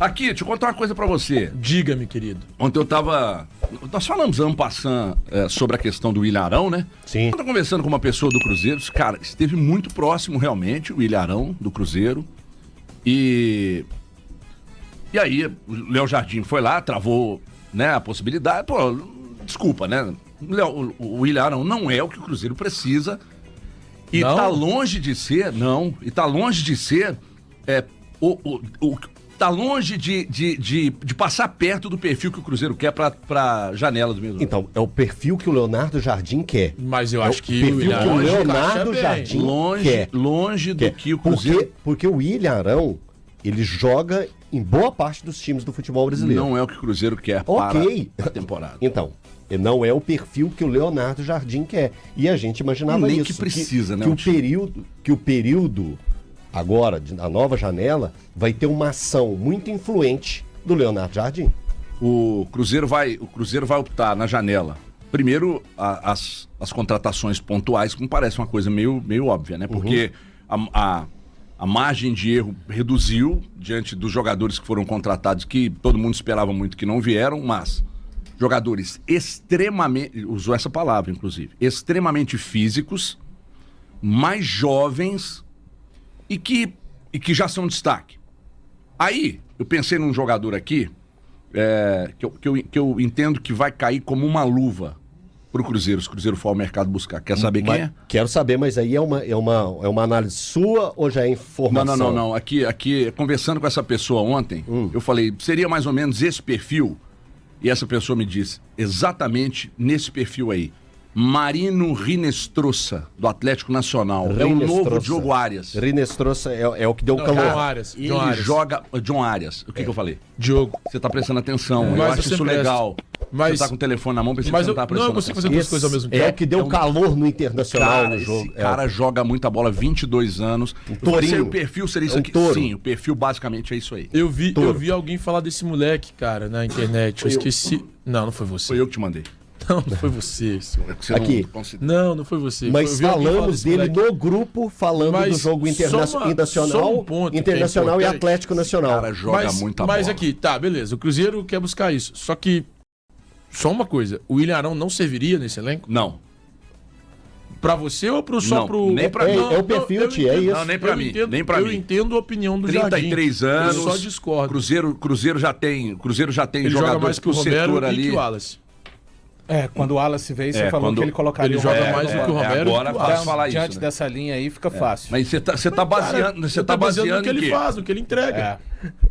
Aqui, deixa eu contar uma coisa pra você. Diga-me, querido. Ontem eu tava... Nós falamos en passant sobre a questão do Ilharão, né? Sim. Eu tava conversando com uma pessoa do Cruzeiro. Cara, esteve muito próximo, realmente, o Ilharão do Cruzeiro. E aí, o Léo Jardim foi lá, travou, né, a possibilidade. Pô, desculpa, né? O Ilharão não é o que o Cruzeiro precisa. E Não? tá longe de ser, não. E tá longe de ser... tá longe de passar perto do perfil que o Cruzeiro quer pra janela do mesmo. Então, é o perfil que o Leonardo Jardim quer. Mas eu É acho o que perfil que o Leonardo bem. Jardim longe do quer. que o Cruzeiro... Porque o Ilharão, ele joga em boa parte dos times do futebol brasileiro. Não é o que o Cruzeiro quer Ok. para a temporada. Então, não é o perfil que o Leonardo Jardim quer. E a gente imaginava Nem isso. que precisa, né, Que o período agora, a nova janela, vai ter uma ação muito influente do Leonardo Jardim. O Cruzeiro vai optar na janela. Primeiro, as contratações pontuais, que me parece uma coisa meio óbvia, né? Porque a margem de erro reduziu diante dos jogadores que foram contratados, que todo mundo esperava muito que não vieram, mas jogadores extremamente, usou essa palavra inclusive, extremamente físicos, mais jovens e que já são destaque. Aí, eu pensei num jogador aqui, que eu entendo que vai cair como uma luva pro Cruzeiro, se o Cruzeiro for ao mercado buscar. Quer saber quem é? Quero saber, mas aí é uma análise sua ou já é informação? Não. Aqui, conversando com essa pessoa ontem, eu falei, seria mais ou menos esse perfil, e essa pessoa me disse, exatamente nesse perfil aí. Marino Rinestrosa, do Atlético Nacional. É o novo Diogo Arias. Rinestrosa é o que deu calor. John Arias. Ele joga... John Arias. O que eu falei? Diogo. Você tá prestando atenção. Eu Mas acho eu isso sempre legal. Mas- Você tá com o telefone na mão, pensei que Mas você eu não tá prestando não consigo atenção. fazer duas coisas ao mesmo tempo. É o que deu calor no Internacional no jogo. Esse cara joga muita bola, 22 anos. tourinho. O perfil seria isso É um aqui? touro. Sim, o perfil basicamente é isso aí. Eu vi alguém falar desse moleque, cara, na internet. Eu esqueci. Não foi você. Foi eu que te mandei. Não foi você, senhor. É que você Aqui. não considera. Não foi você. Mas Eu vi alguém falar falamos desse dele moleque. no grupo, falando Mas do jogo só internacional, um ponto que é internacional e importante. Atlético O Nacional. cara joga muita Mas bola. aqui, tá, beleza. O Cruzeiro quer buscar isso. Só que, só uma coisa. O Ilharão não serviria nesse elenco? Não. Pra você ou Não, pro... nem pra mim. É o perfil, Tia, é isso. Não, nem pra mim, nem pra eu mim. entendo a opinião do Jardim. 33 anos. Eu só discordo. Cruzeiro já tem Ele joga mais jogadores que o pro Romero setor e ali. que o Wallace. Quando o Wallace veio, você falou quando que ele colocaria ele o joga Romero mais do que o Romero agora e que o fácil Wallace. falar isso, diante né? dessa linha aí, fica fácil. Mas você tá baseando, você tá baseando no que em ele quê? faz, no que ele entrega.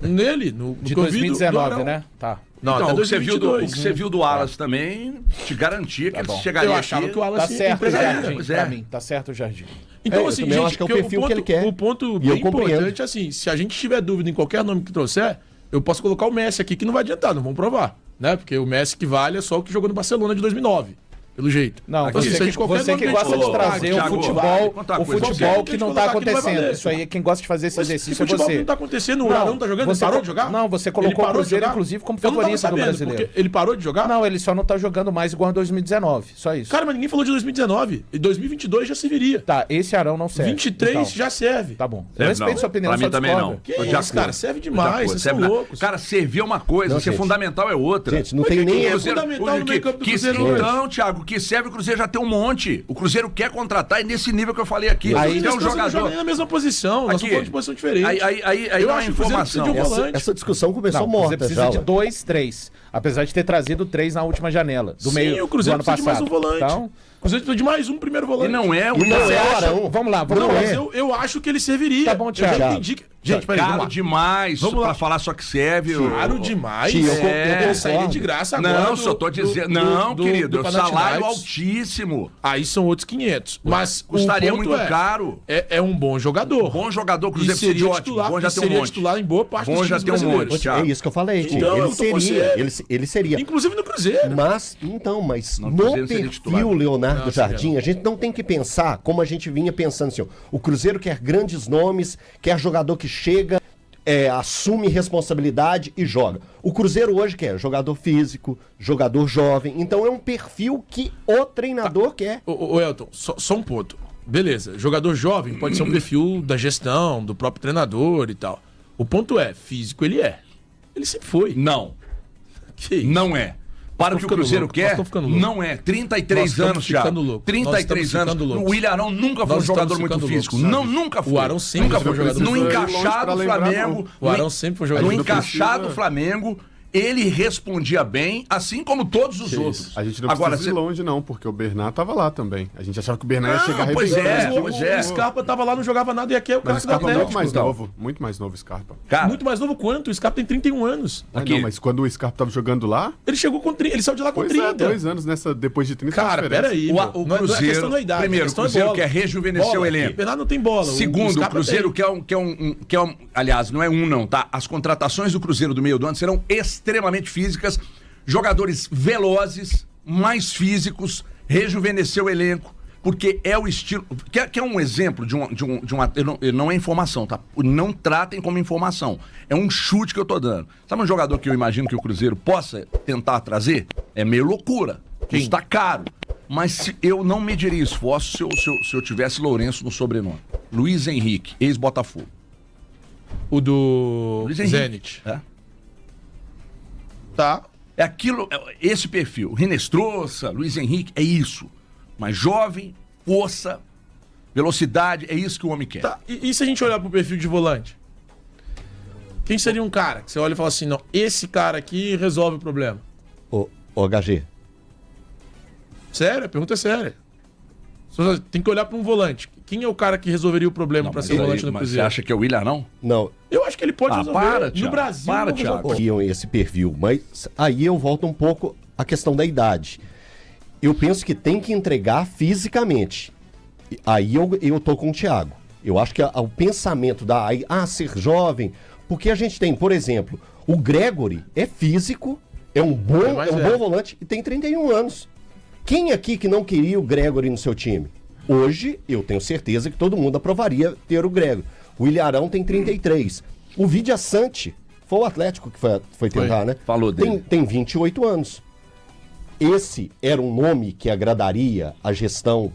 Nele, no De que eu vi do 2019, Arão. né? Tá. Não, Então, até o que você viu do 2022. o que você viu do Wallace também te garantia que ele chegaria Eu achava aqui. que o Tá Wallace certo o entregaria. Jardim, pois pra é. mim. Tá certo o Jardim. Então, Eu assim, também gente, acho que é o perfil que ele quer. O ponto E eu bem compreendo. importante é assim, se a gente tiver dúvida em qualquer nome que trouxer, eu posso colocar o Messi aqui, que não vai adiantar, não vamos provar, né? Porque o Messi que vale é só o que jogou no Barcelona de 2009, pelo jeito. Não, Então, assim, se a gente qualquer você nome que a gente gosta de colocar, trazer o Thiago, futebol, vale, conta uma o coisa, futebol Thiago. que não Tem tá que colocar que não vai acontecendo. valer. Isso aí, quem gosta de fazer esse Mas exercício esse é futebol você. que não tá acontecendo, o Arão tá jogando, ele você parou de jogar? Não, você Ele colocou o parou de Cruzeiro, jogar? inclusive, como Eu não tava favorito do sabendo, brasileiro. porque ele parou de jogar? Não, ele só não tá jogando mais igual em 2019. Só isso. Cara, mas ninguém falou de 2019. E 2022 já serviria. Tá, esse Arão não serve. 23 Então, já serve. Tá bom. Eu Serve, respeito não. sua opinião, Pra mim só também discordo. não. Que Tô de isso, acordo. cara, serve Tô de demais, acordo. vocês são Serve nada. loucos. Cara, servir é uma coisa, Não, ser gente. fundamental é outra. Gente, não tem nem... é Cruzeiro- fundamental no meio-campo do Cruzeiro hoje. Então, Thiago, o que serve o Cruzeiro já tem um monte. O Cruzeiro quer contratar e nesse nível que eu falei aqui. Aí- Ele é um Não joga jogador. nem na mesma posição, nós Aqui. estamos falando de posição diferente. Aí Eu dá uma acho que o Cruzeiro precisa informação. de um volante. Essa discussão começou Não, você morta precisa já. de ué. 2, 3. Apesar de ter trazido 3 na última janela. Do Sim, meio o Cruzeiro do ano precisa de mais passado. um volante. Então, O Cruzeiro precisa de mais um primeiro volante. E não é o E não você é o acha- Arão. Vamos lá, vamos Não, lá. mas eu acho que ele serviria. Tá bom, Thiago. Eu já entendi que... Gente, peraí, caro vamos lá. demais Vamos lá. pra falar só que serve. Caro demais. Tia, eu Ele sairia concordo. de graça agora. Não, do- só tô dizendo. do- Não, do- querido, do é um salário Panathinaikos. altíssimo. Aí são outros 500. Mas Custaria o ponto muito é, caro. É um bom jogador. Bom jogador, E Cruzeiro precisa de seria ótimo. titular, Bom já e tem um seria monte. titular em boa parte Bom dos já times tem um brasileiros. monte. É Thiago. isso que eu falei. Tia. Então, ele eu tô com seria. você. Ele seria. Inclusive no Cruzeiro. Mas Não, no Cruzeiro seria titular. perfil Leonardo Não, Jardim, a gente não tem que pensar como a gente vinha pensando assim, ó, o Cruzeiro quer grandes nomes, quer jogador que chega, assume responsabilidade e joga. O Cruzeiro hoje quer jogador físico, jogador jovem, então é um perfil que o treinador quer. Ô Elton, só um ponto. Beleza, jogador jovem pode ser um perfil da gestão, do próprio treinador e tal. O ponto é, físico ele é. Ele sempre foi. Não. Que isso? Não é. Para o que o Cruzeiro quer, não é. 33 anos, Thiago. 33 anos. O Willian Arão nunca foi um jogador muito físico. Não, nunca foi. O Arão sempre foi um jogador no físico. encaixado Flamengo. O Arão sempre foi um jogador No encaixado Flamengo, ele respondia bem, assim como todos os outros. A gente não precisa ir longe, não, porque o Bernat tava lá também. A gente achava que o Bernat ia chegar pois arrebentando. O Scarpa tava lá, não jogava nada, e aqui é o cara Mas que o dá Scarpa é muito mais então. novo. Muito mais novo, o Scarpa. Cara, Muito mais novo quanto? O Scarpa tem 31 anos. Aqui. Não, mas quando o Scarpa tava jogando lá... Ele chegou com 30, ele saiu de lá com Pois 30. 2 anos depois de 30. Cara, peraí. o Não é Cruzeiro, questão da idade, primeiro, a o questão é Cruzeiro bola. quer rejuvenescer Bola, o elenco. O Bernardo não tem bola. Segundo, o Scarpa Cruzeiro aliás, não é não, tá? As contratações do Cruzeiro do meio do ano serão extremamente físicas, jogadores velozes, mais físicos, rejuvenescer o elenco, porque é o estilo... Quer um exemplo de uma... Não é informação, tá? Não tratem como informação. É um chute que eu tô dando. Sabe um jogador que eu imagino que o Cruzeiro possa tentar trazer? É meio loucura. Custa caro. Mas eu não mediria esforço se eu tivesse Lourenço no sobrenome. Luiz Henrique, ex-Botafogo. O do Luiz Henrique. Zenit. É. Tá. É aquilo, esse perfil. Rinestrosa, Luiz Henrique, é isso. Mas jovem, força, velocidade, é isso que o homem quer. Tá. E se a gente olhar pro perfil de volante? Quem seria um cara que você olha e fala assim, não, esse cara aqui resolve o problema? Ô, HG, Sério, a pergunta é séria. Você tem que olhar pra um volante. Quem é o cara que resolveria o problema pra ser volante no Mas você Cruzeiro? acha que é o Willian, não? não, Eu acho que ele pode resolver. para, Thiago. No Brasil, Para, não Thiago. resolve. criam esse perfil, mas aí eu volto um pouco à questão da idade. Eu penso que tem que entregar fisicamente. Aí eu tô com o Thiago. Eu acho que o pensamento ser jovem, porque a gente tem, por exemplo, o Gregory é físico, é um bom volante e tem 31 anos. Quem aqui que não queria o Gregory no seu time? Hoje, eu tenho certeza que todo mundo aprovaria ter o Gregory. O Willian Arão tem 33. O Vidia Sante, foi o Atlético que foi tentar, né? Falou dele. Tem 28 anos. Esse era um nome que agradaria a gestão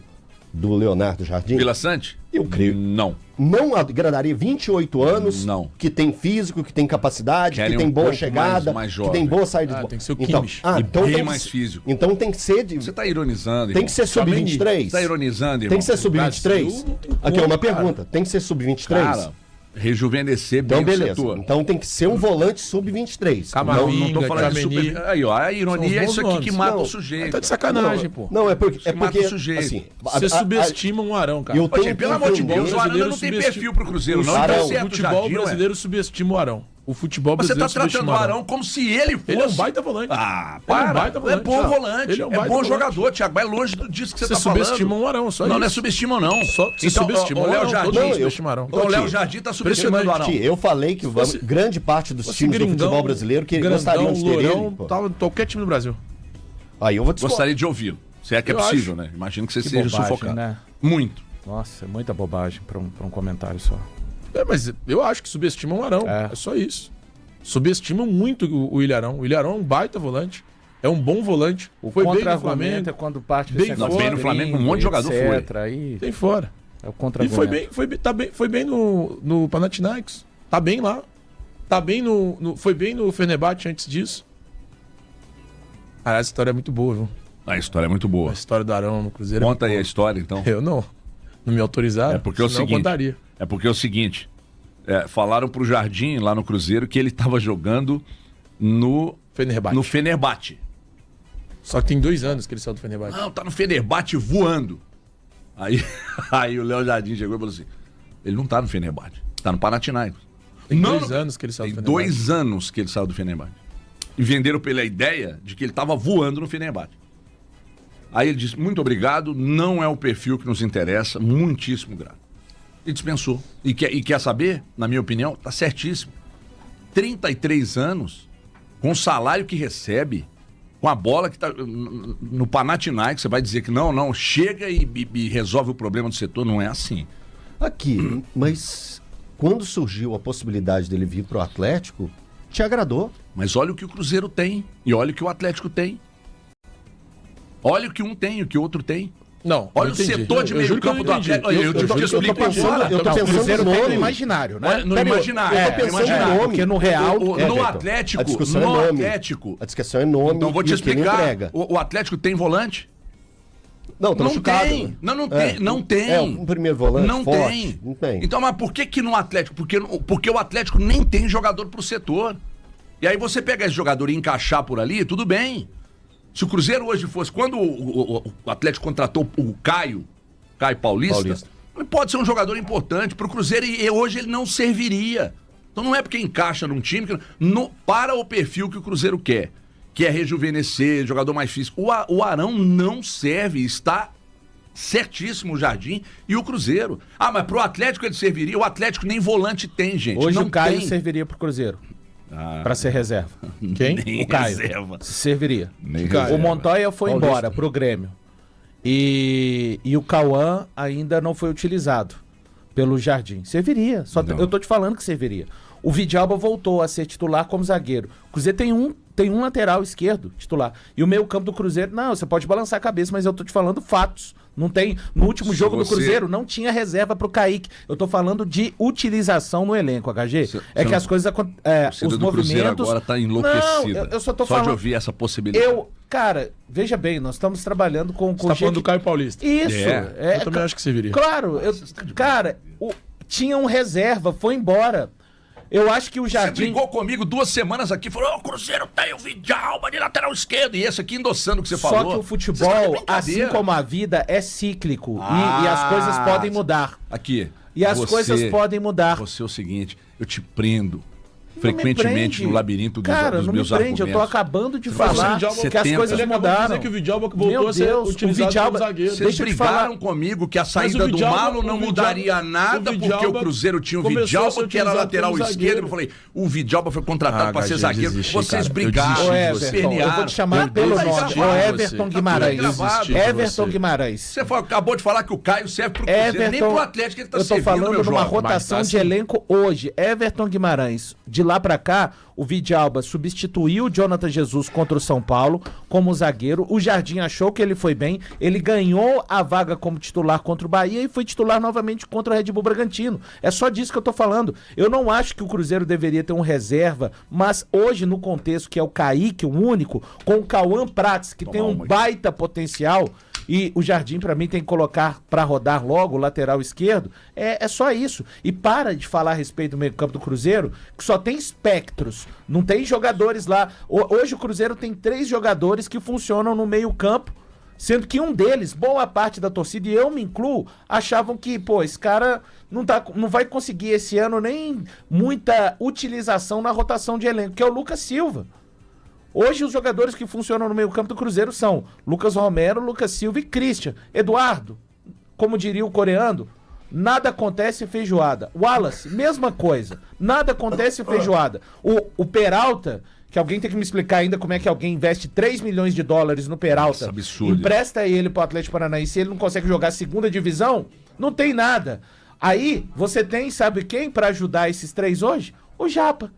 do Leonardo Jardim? Vila Sante? Eu creio. Não. Não agradaria 28 anos, Não. que tem físico, que tem capacidade, Querem que tem um boa pouco chegada, mais que jovem. tem boa saída de bola. Tem que ser o então, Kimmich. então bem tem mais que, físico. Então tem que ser de, Você tá ironizando, tem que ser sub-23. Você tá ironizando, irmão. Tem que ser sub-23. Brasil não tem Aqui é como, uma cara. pergunta. Tem que ser sub-23? Cara, rejuvenescer Então, bem o beleza. setor. Então tem que ser um volante sub-23. Camavinga, Não tô falando de Tchouaméni. super... Aí, ó, a ironia é São os isso bons aqui que nomes. mata Não, o sujeito. Tá de sacanagem, pô. Não, é porque... que mata o sujeito. Assim, Você subestima um Arão, cara. Eu Ô, tenho gente, que pelo amor de entender- Deus, o Arão brasileiro não tem subestima- perfil pro Cruzeiro, não. Arão, Então, O certo, futebol Jardim, brasileiro subestima o Arão. O futebol Você brasileiro tá tratando subestima o Arão como se ele fosse... Ele é um baita volante. Ah, Ele é um para. baita volante. É bom Não, volante. ele é um É baita bom volante. jogador, Thiago. Vai longe disso que você tá falando. subestima o Arão, só Não, isso. não é subestima, não. Você subestima o o Léo Arão, Jardim. todo mundo eu- subestima o Arão. Então, o Léo Tio, Jardim tá subestimando o Arão. Tio, eu falei que fosse- grande parte dos Fosse times do Grindão, futebol brasileiro que Grandão, gostariam de ter Lourão, ele. Pô. tava em qualquer time do Brasil. Aí eu vou discordar. Gostaria de ouvi-lo. Se é que é Eu possível, acho. né? Imagino que você Que seja bobagem, sufocado. né? Muito. Nossa, é muita bobagem pra um comentário só. Mas eu acho que subestimam o Arão. É. É só isso. Subestimam muito o Willian Arão. O Willian Arão é um baita volante. É um bom volante. O Foi bem no contra-argumento Flamengo. é quando parte Bem desse fora. negócio Bem no Flamengo, um gringo, monte de jogador etc. Aí Tem fora. é o E contra-argumento. foi bem no Panathinaikos. Tá bem lá. Tá bem foi bem no Fenerbahçe antes disso. Cara, essa história é muito boa, viu? A história é muito boa. A história do Arão no Cruzeiro. Conta aí a história, então. Eu não. Não me autorizaram. É porque é o senão eu seguinte. contaria. É porque é o seguinte. Falaram pro Jardim, lá no Cruzeiro, que ele tava jogando no Fenerbahçe. Fenerbahçe. Só que tem 2 anos que ele saiu do Fenerbahçe. Não, tá no Fenerbahçe voando. Aí o Léo Jardim chegou e falou assim: ele não tá no Fenerbahçe, tá no Panathinaikos. Tem Não, 2 anos que ele saiu Tem do Fenerbahçe. 2 anos que ele saiu do Fenerbahçe. E venderam pra ele a ideia de que ele tava voando no Fenerbahçe. Aí ele disse: muito obrigado, não é o perfil que nos interessa, muitíssimo grato. E dispensou. E quer saber? Na minha opinião, tá certíssimo. 33 anos, com o salário que recebe, com a bola que tá no Panathinaikos, você vai dizer que não, chega e resolve o problema do setor. Não é assim. Aqui, mas quando surgiu a possibilidade dele vir pro Atlético, te agradou. Mas olha o que o Cruzeiro tem e olha o que o Atlético tem. Olha o que um tem e o que o outro tem. Não, Olha eu o entendi. setor de Eu meio juro que eu campo não do entendi. Atlético. Eu te explico agora. Eu tô Não, o pensando Cruzeiro no tem no nome. imaginário, né? Olha, no imaginário. eu tô pensando no imaginário. nome. Porque no real... No Everton. Atlético, A discussão no é nome. Atlético. A discussão é nome Então vou te e o que ele explicar. entrega. O Atlético tem volante? Não, tá Não machucado. tem. Não tem. Não tem. É, um primeiro volante Não forte. tem. Não tem. Então, mas por que no Atlético? Porque o Atlético nem tem jogador pro setor. E aí você pega esse jogador e encaixar por ali, tudo bem. Se o Cruzeiro hoje fosse... Quando o Atlético contratou o Caio Paulista, ele pode ser um jogador importante pro Cruzeiro e hoje ele não serviria. Então não é porque encaixa num time para o perfil que o Cruzeiro quer, que é rejuvenescer, jogador mais físico. O Arão não serve, está certíssimo o Jardim e o Cruzeiro. Ah, mas pro Atlético ele serviria? O Atlético nem volante tem, gente. Hoje não o Caio tem. serviria pro Cruzeiro. Pra ser reserva. Quem? Nem O Caio. reserva. Serviria. Nem Caio. reserva. O Montoya foi Paulista. embora pro Grêmio. E o Cauã ainda não foi utilizado pelo Jardim. Serviria. Não. Eu tô te falando que serviria. O Vidalba voltou a ser titular como zagueiro. O Cruzeiro tem um lateral esquerdo titular. E o meio campo do Cruzeiro, não, você pode balançar a cabeça, mas eu tô te falando fatos. Não tem. No último Se jogo do você- Cruzeiro, não tinha reserva pro Kaique. Eu tô falando de utilização no elenco, HG. Você É que não- as coisas A torcida os do Cruzeiro movimentos. agora tá enlouquecida. Não, eu só tô Só de falando. ouvir essa possibilidade. Cara, Veja bem, nós estamos trabalhando com você tá gente- falando do Caio Paulista. Isso. Eu também acho que serviria. Claro, cara, tinha um reserva, foi embora. Eu acho que o Você Jardim. brigou comigo 2 semanas aqui, falou: o Cruzeiro tem o Vidalba de lateral esquerdo. E esse aqui endossando o que você Só falou. que o Vocês futebol, estão de assim brincadeira. como a vida, é cíclico. Ah, E as coisas podem mudar. Aqui. E as você- coisas podem mudar. Você é o seguinte, eu te prendo Não me frequentemente prende. no labirinto dos, Cara, dos não me meus prende. Eu tô argumentos. acabando de Mas o falar Vidalba- que as Você coisas Ele acabou de mudaram. dizer que o Vidalba voltou Meu a ser Deus, utilizado o Vidalba- como zagueiro. Vocês Deixa eu te brigaram falar. comigo que a saída Mas o do Vidalba- Malo não o Vidalba- mudaria nada, o porque Vidalba o Cruzeiro tinha o começou a Vidalba, ser que era utilizado lateral como esquerdo. zagueiro. Eu falei, o Vidalba foi contratado para ser HG, zagueiro. desisti, Vocês cara. brigaram, Eu Ô desisti de Everton, você. espernearam. eu vou te chamar Eu pelo desisti nome. de Ô você. Everton Tá Guimarães. tudo gravado. Everton Você. Guimarães. Você acabou de falar que o Caio serve pro Cruzeiro. Nem pro Atlético ele tá eu tô servindo, falando meu numa jovem. rotação Mas tá de assim. elenco hoje. Everton Guimarães. De lá pra cá, o Vidalba substituiu o Jonathan Jesus contra o São Paulo como zagueiro. O Jardim achou que ele foi bem. Ele ganhou a vaga como titular contra o Bahia e foi titular novamente contra o Red Bull Bragantino. É só disso que eu tô falando. Eu não acho que o Cruzeiro deveria ter um reserva, mas hoje, no contexto que é o Kaique, o único, com o Cauã Prats, que tem um uma aqui. baita potencial, e o Jardim, pra mim, tem que colocar pra rodar logo o lateral esquerdo. É só isso. E para de falar a respeito do meio-campo do Cruzeiro, que só tem espectros. Não tem jogadores lá. Hoje o Cruzeiro tem 3 jogadores que funcionam no meio-campo, sendo que um deles, boa parte da torcida, e eu me incluo, achavam que, pô, esse cara não vai conseguir esse ano nem muita utilização na rotação de elenco, que é o Lucas Silva. Hoje os jogadores que funcionam no meio-campo do Cruzeiro são Lucas Romero, Lucas Silva e Christian. Eduardo, como diria o coreano, nada acontece feijoada. Wallace, mesma coisa. Nada acontece feijoada. O Peralta, que alguém tem que me explicar ainda como é que alguém investe 3 milhões de dólares no Peralta, Nossa, absurdo. empresta ele pro Atlético Paranaense e ele não consegue jogar a segunda divisão, não tem nada. Aí você tem, sabe quem pra ajudar esses 3 hoje? O Japa.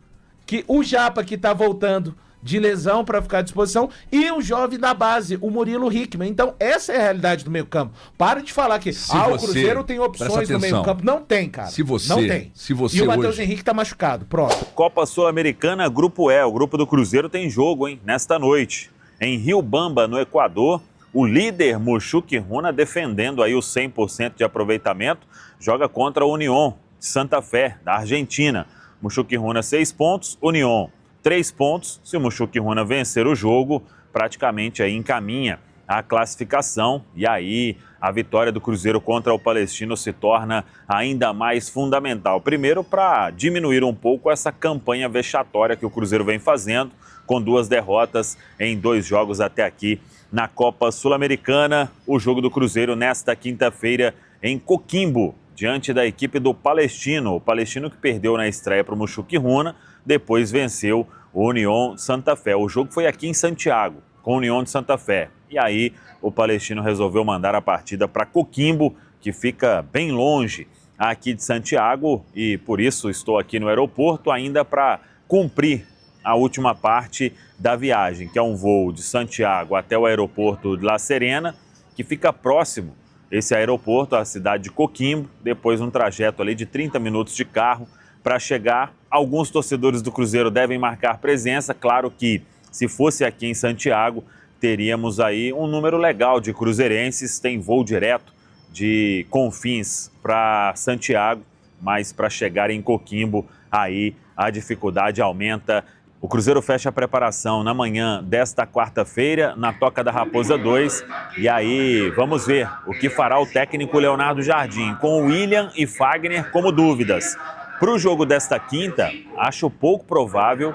O Japa que tá voltando de lesão para ficar à disposição, e o jovem da base, o Murilo Hickman. Então, essa é a realidade do meio-campo. Para de falar que o Cruzeiro tem opções presta no atenção. meio-campo. Não tem, cara. Não tem. se você E o Matheus hoje- Henrique tá machucado. Pronto. Copa Sul-Americana, Grupo E. O grupo do Cruzeiro tem jogo, hein? Nesta noite. Em Riobamba, no Equador, o líder Mushuc Runa, defendendo aí o 100% de aproveitamento, joga contra a Unión de Santa Fé, da Argentina. Mushuc Runa 6 pontos, Unión 3 pontos. Se o Mushuc Runa vencer o jogo, praticamente aí encaminha a classificação. E aí a vitória do Cruzeiro contra o Palestino se torna ainda mais fundamental. Primeiro, para diminuir um pouco essa campanha vexatória que o Cruzeiro vem fazendo, com 2 derrotas em 2 jogos até aqui na Copa Sul-Americana. O jogo do Cruzeiro nesta quinta-feira em Coquimbo, diante da equipe do Palestino. O Palestino que perdeu na estreia para o Mushuc Runa, depois venceu o Unión Santa Fé. O jogo foi aqui em Santiago, com o Unión de Santa Fé. E aí o Palestino resolveu mandar a partida para Coquimbo, que fica bem longe aqui de Santiago, e por isso estou aqui no aeroporto ainda para cumprir a última parte da viagem, que é um voo de Santiago até o aeroporto de La Serena, que fica próximo esse aeroporto, a cidade de Coquimbo, depois um trajeto ali de 30 minutos de carro para chegar. Alguns torcedores do Cruzeiro devem marcar presença, claro que se fosse aqui em Santiago, teríamos aí um número legal de cruzeirenses, tem voo direto de Confins para Santiago, mas para chegar em Coquimbo, aí a dificuldade aumenta. O Cruzeiro fecha a preparação na manhã desta quarta-feira, na Toca da Raposa 2. E aí, vamos ver o que fará o técnico Leonardo Jardim, com William e Fagner como dúvidas. Para o jogo desta quinta, acho pouco provável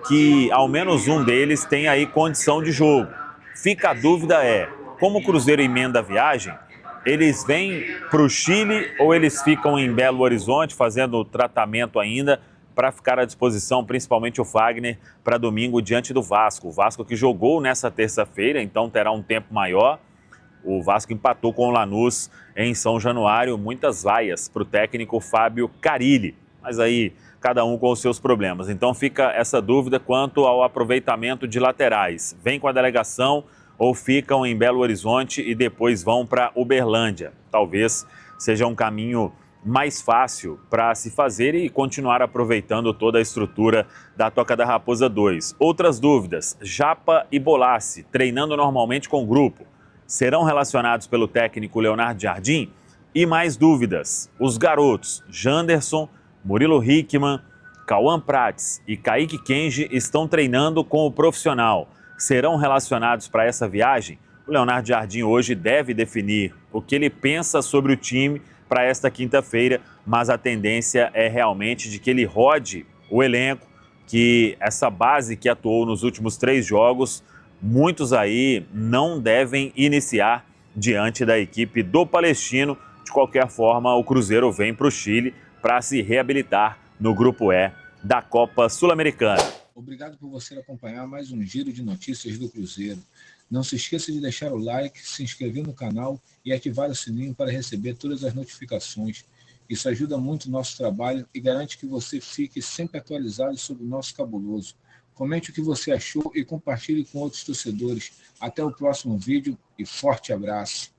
que ao menos um deles tenha aí condição de jogo. Fica a dúvida como o Cruzeiro emenda a viagem, eles vêm para o Chile ou eles ficam em Belo Horizonte fazendo o tratamento ainda para ficar à disposição, principalmente o Fagner, para domingo diante do Vasco. O Vasco que jogou nessa terça-feira, então terá um tempo maior. O Vasco empatou com o Lanús em São Januário, muitas vaias para o técnico Fábio Carilli. Mas aí, cada um com os seus problemas. Então fica essa dúvida quanto ao aproveitamento de laterais. Vem com a delegação ou ficam em Belo Horizonte e depois vão para Uberlândia. Talvez seja um caminho mais fácil para se fazer e continuar aproveitando toda a estrutura da Toca da Raposa 2. Outras dúvidas, Japa e Bolassi, treinando normalmente com o grupo, serão relacionados pelo técnico Leonardo Jardim? E mais dúvidas, os garotos Janderson, Murilo Hickman, Cauã Prates e Kaique Kenji estão treinando com o profissional. Serão relacionados para essa viagem? O Leonardo Jardim hoje deve definir o que ele pensa sobre o time para esta quinta-feira, mas a tendência é realmente de que ele rode o elenco, que essa base que atuou nos últimos 3 jogos, muitos aí não devem iniciar diante da equipe do Palestino. De qualquer forma, o Cruzeiro vem para o Chile para se reabilitar no Grupo E da Copa Sul-Americana. Obrigado por você acompanhar mais um giro de notícias do Cruzeiro. Não se esqueça de deixar o like, se inscrever no canal e ativar o sininho para receber todas as notificações. Isso ajuda muito o nosso trabalho e garante que você fique sempre atualizado sobre o nosso cabuloso. Comente o que você achou e compartilhe com outros torcedores. Até o próximo vídeo e forte abraço.